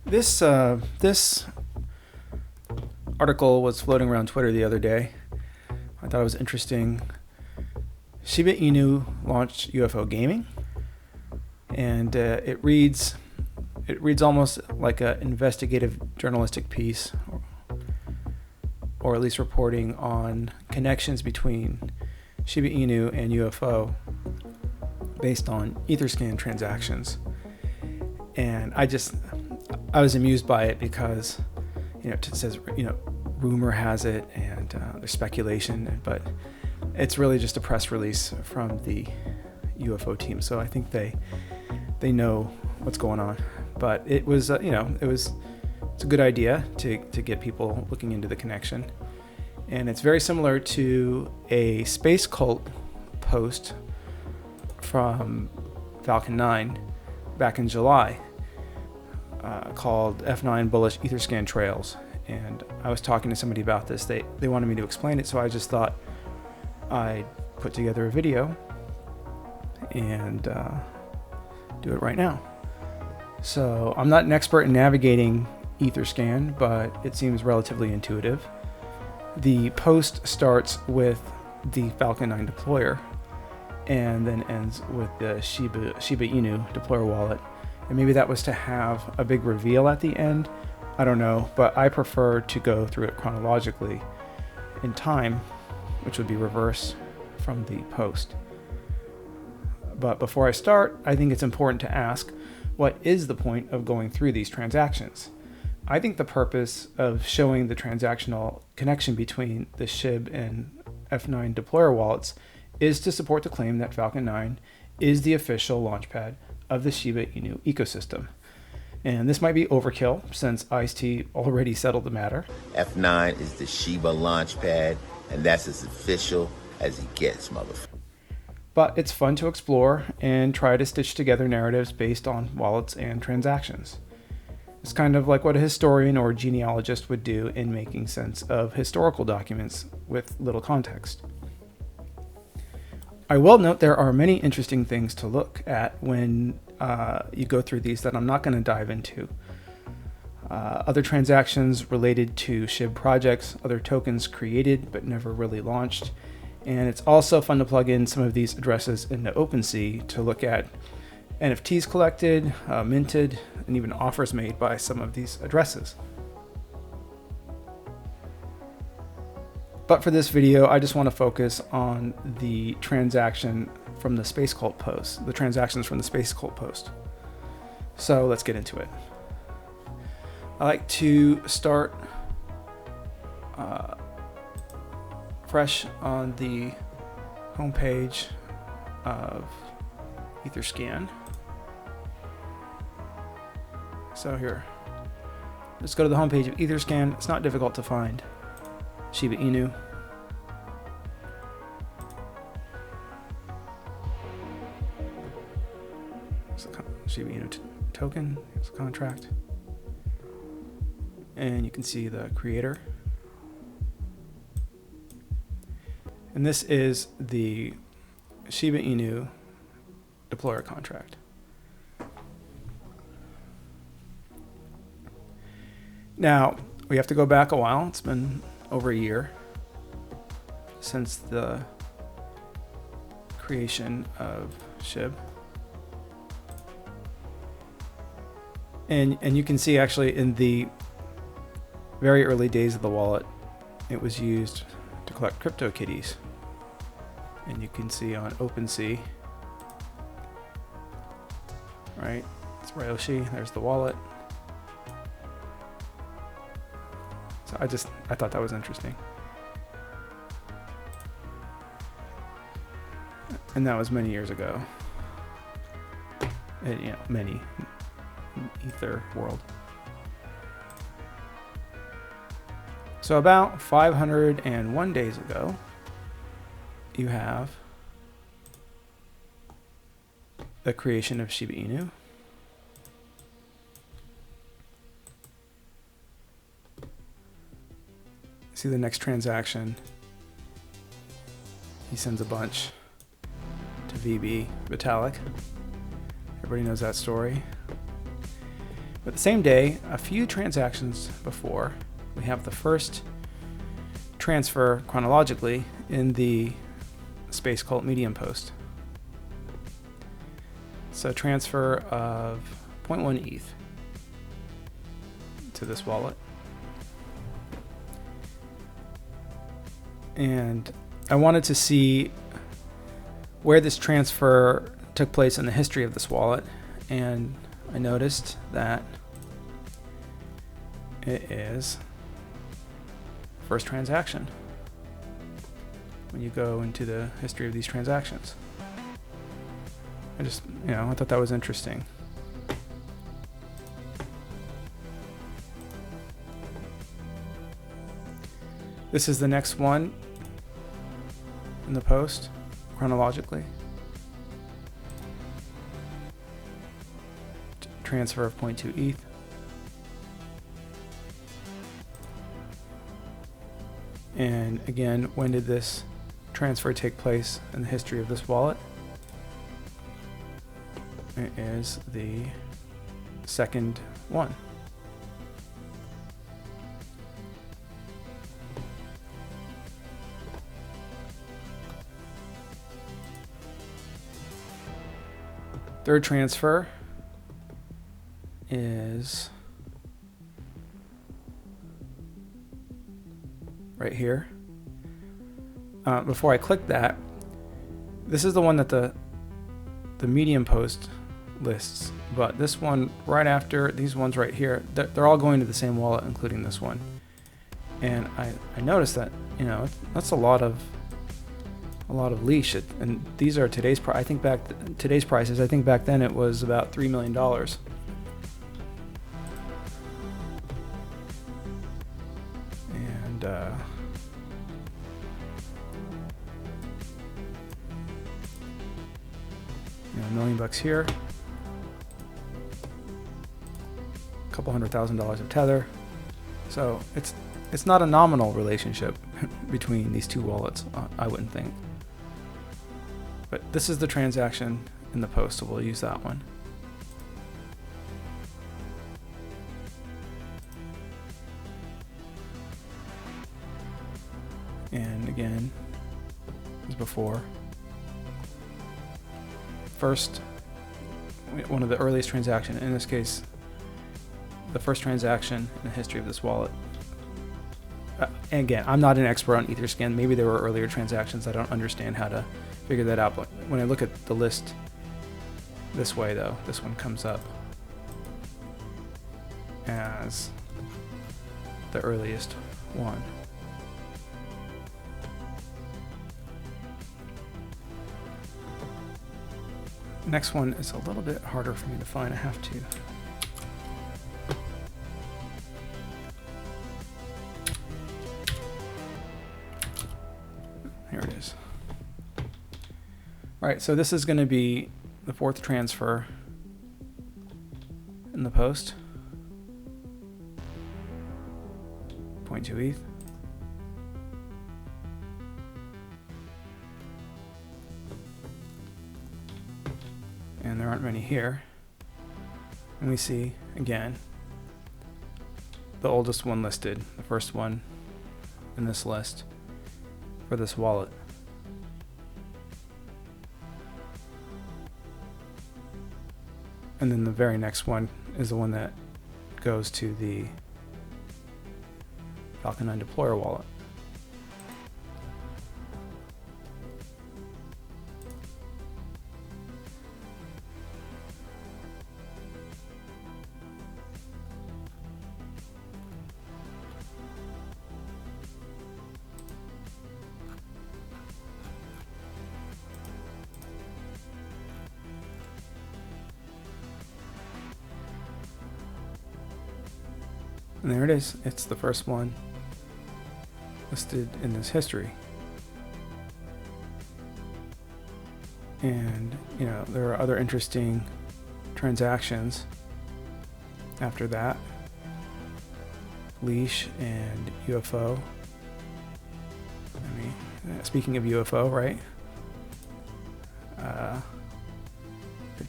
This article was floating around Twitter the other day. I thought it was interesting. Shiba Inu launched UFO gaming, and it reads almost like an investigative journalistic piece, or at least reporting on connections between Shiba Inu and UFO based on Etherscan transactions. And I was amused by it because, it says, rumor has it, and there's speculation, but it's really just a press release from the UFO team. So I think they know what's going on. But it was, it's a good idea to get people looking into the connection. And it's very similar to a space cult post from Falcon 9 back in July called F9 Bullish Etherscan Trails. And I was talking to somebody about this. They wanted me to explain it, so I just thought I'd put together a video and do it right now. So I'm not an expert in navigating Etherscan, but it seems relatively intuitive. The post starts with the Falcon 9 deployer and then ends with the Shiba Inu deployer wallet. And maybe that was to have a big reveal at the end. I don't know, but I prefer to go through it chronologically in time, which would be reverse from the post. But before I start, I think it's important to ask, what is the point of going through these transactions? I think the purpose of showing the transactional connection between the SHIB and F9 deployer wallets is to support the claim that Falcon 9 is the official launchpad of the Shiba Inu ecosystem. And this might be overkill since Ice-T already settled the matter. F9 is the Shiba launchpad, and that's as official as he gets, motherfucker. But it's fun to explore and try to stitch together narratives based on wallets and transactions. It's kind of like what a historian or genealogist would do in making sense of historical documents with little context. I will note there are many interesting things to look at when you go through these that I'm not going to dive into. Other transactions related to SHIB projects, other tokens created but never really launched. And it's also fun to plug in some of these addresses into OpenSea to look at NFTs collected, minted, and even offers made by some of these addresses. But for this video, I just want to focus on the transaction from the Space Cult post, the transactions from the Space Cult post. So let's get into it. I like to start fresh on the homepage of Etherscan. So here, let's go to the homepage of Etherscan. It's not difficult to find Shiba Inu. It's a Shiba Inu token. It's a contract. And you can see the creator. And this is the Shiba Inu deployer contract. Now, we have to go back a while. It's been over a year since the creation of SHIB. And you can see actually in the very early days of the wallet, it was used to collect crypto kitties. And you can see on OpenSea, right? It's Ryoshi, there's the wallet. So I thought that was interesting. And that was many years ago. And, many Ether world. So about 501 days ago, you have the creation of Shiba Inu. See the next transaction. He sends a bunch to VB Vitalik. Everybody knows that story. But the same day, a few transactions before, we have the first transfer chronologically in the Space Cult Medium post. So transfer of 0.1 ETH to this wallet. And I wanted to see where this transfer took place in the history of this wallet, and I noticed that it is first transaction when you go into the history of these transactions. I just, I thought that was interesting. This is the next one in the post chronologically. Transfer of 0.2 ETH. And again, when did this transfer take place in the history of this wallet? It is the second one. Third transfer is right here. Before I click that, this is the one that the Medium post lists, but this one right after these ones right here, they're all going to the same wallet, including this one. And I noticed that that's a lot of leash, and these are today's price. I think today's prices. I think back then it was about $3 million. And $1 million here. A couple $100,000 of tether. So it's not a nominal relationship between these two wallets, I wouldn't think. But this is the transaction in the post, so we'll use that one. And again, as before, first, one of the earliest transactions, in this case, the first transaction in the history of this wallet. And again, I'm not an expert on Etherscan. Maybe there were earlier transactions. I don't understand how to figure that out. But when I look at the list this way, though, this one comes up as the earliest one. Next one is a little bit harder for me to find. I have to. Here it is. All right, so this is going to be the fourth transfer in the post. 0.2 ETH. And there aren't many here. And we see, again, the oldest one listed, the first one in this list for this wallet. And then the very next one is the one that goes to the Falcon 9 deployer wallet. And there it is. It's the first one listed in this history. And, there are other interesting transactions after that. Leash and UFO. Speaking of UFO, right?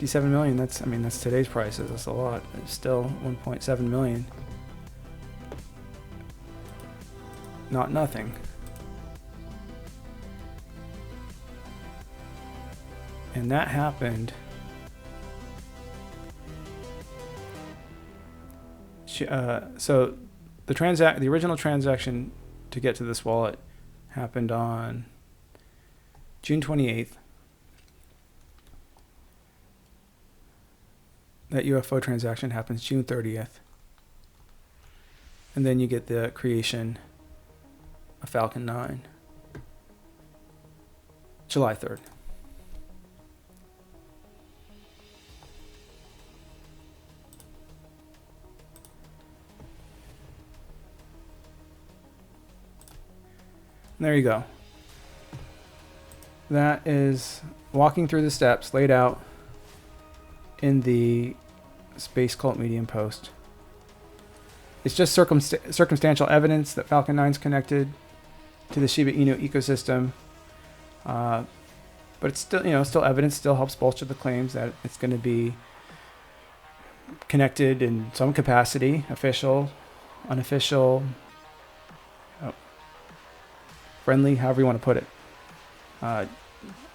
57 million. That's today's prices. That's a lot. It's still 1.7 million. Not nothing. And that happened. So the original transaction to get to this wallet happened on June 28th. That UFO transaction happens June 30th. And then you get the creation of Falcon 9 July 3rd. There you go. That is walking through the steps laid out in the Space Cult Medium post. It's just circumstantial evidence that Falcon 9 is connected to the Shiba Inu ecosystem. But it's still, still evidence, still helps bolster the claims that it's going to be connected in some capacity, official, unofficial, friendly, however you want to put it.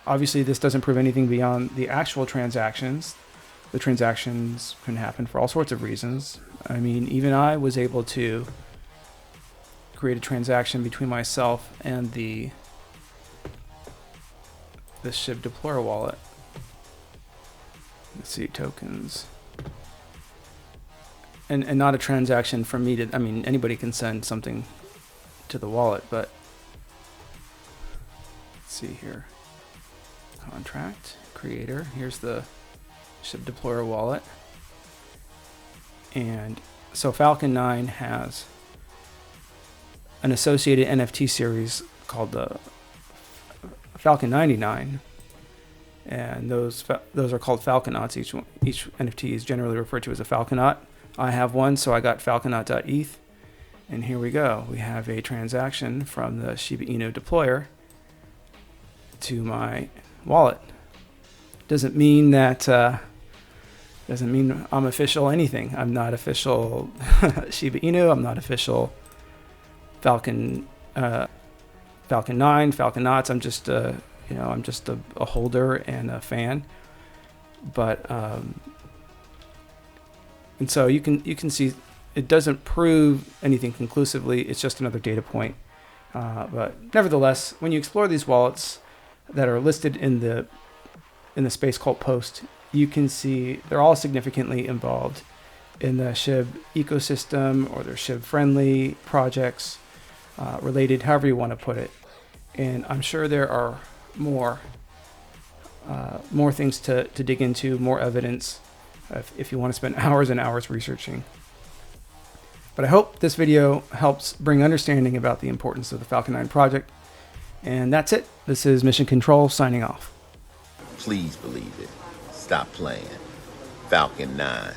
Obviously, this doesn't prove anything beyond the actual transactions. The transactions can happen for all sorts of reasons. I mean, even I was able to create a transaction between myself and the SHIB Deployer wallet. Let's see, tokens. And not a transaction for me to, anybody can send something to the wallet, but let's see here. Contract, creator, here's the SHIB Deployer wallet. And so Falcon 9 has an associated NFT series called the Falcon 99, and those are called Falconauts. Each NFT is generally referred to as a Falconaut. I have one, so I got falconaut.eth, and here we go. We have a transaction from the Shiba Inu deployer to my wallet. Doesn't mean I'm official anything. I'm not official Shiba Inu. I'm not official Falcon 9, Falconauts. I'm just a holder and a fan. But and so you can see it doesn't prove anything conclusively. It's just another data point. But nevertheless, when you explore these wallets that are listed in the Space Cult post, you can see they're all significantly involved in the SHIB ecosystem, or they're SHIB friendly projects, related, however you want to put it. And I'm sure there are more things to dig into, more evidence, if you want to spend hours and hours researching. But I hope this video helps bring understanding about the importance of the Falcon 9 project. And that's it. This is Mission Control signing off. Please believe it. Stop playing. Falcon 9.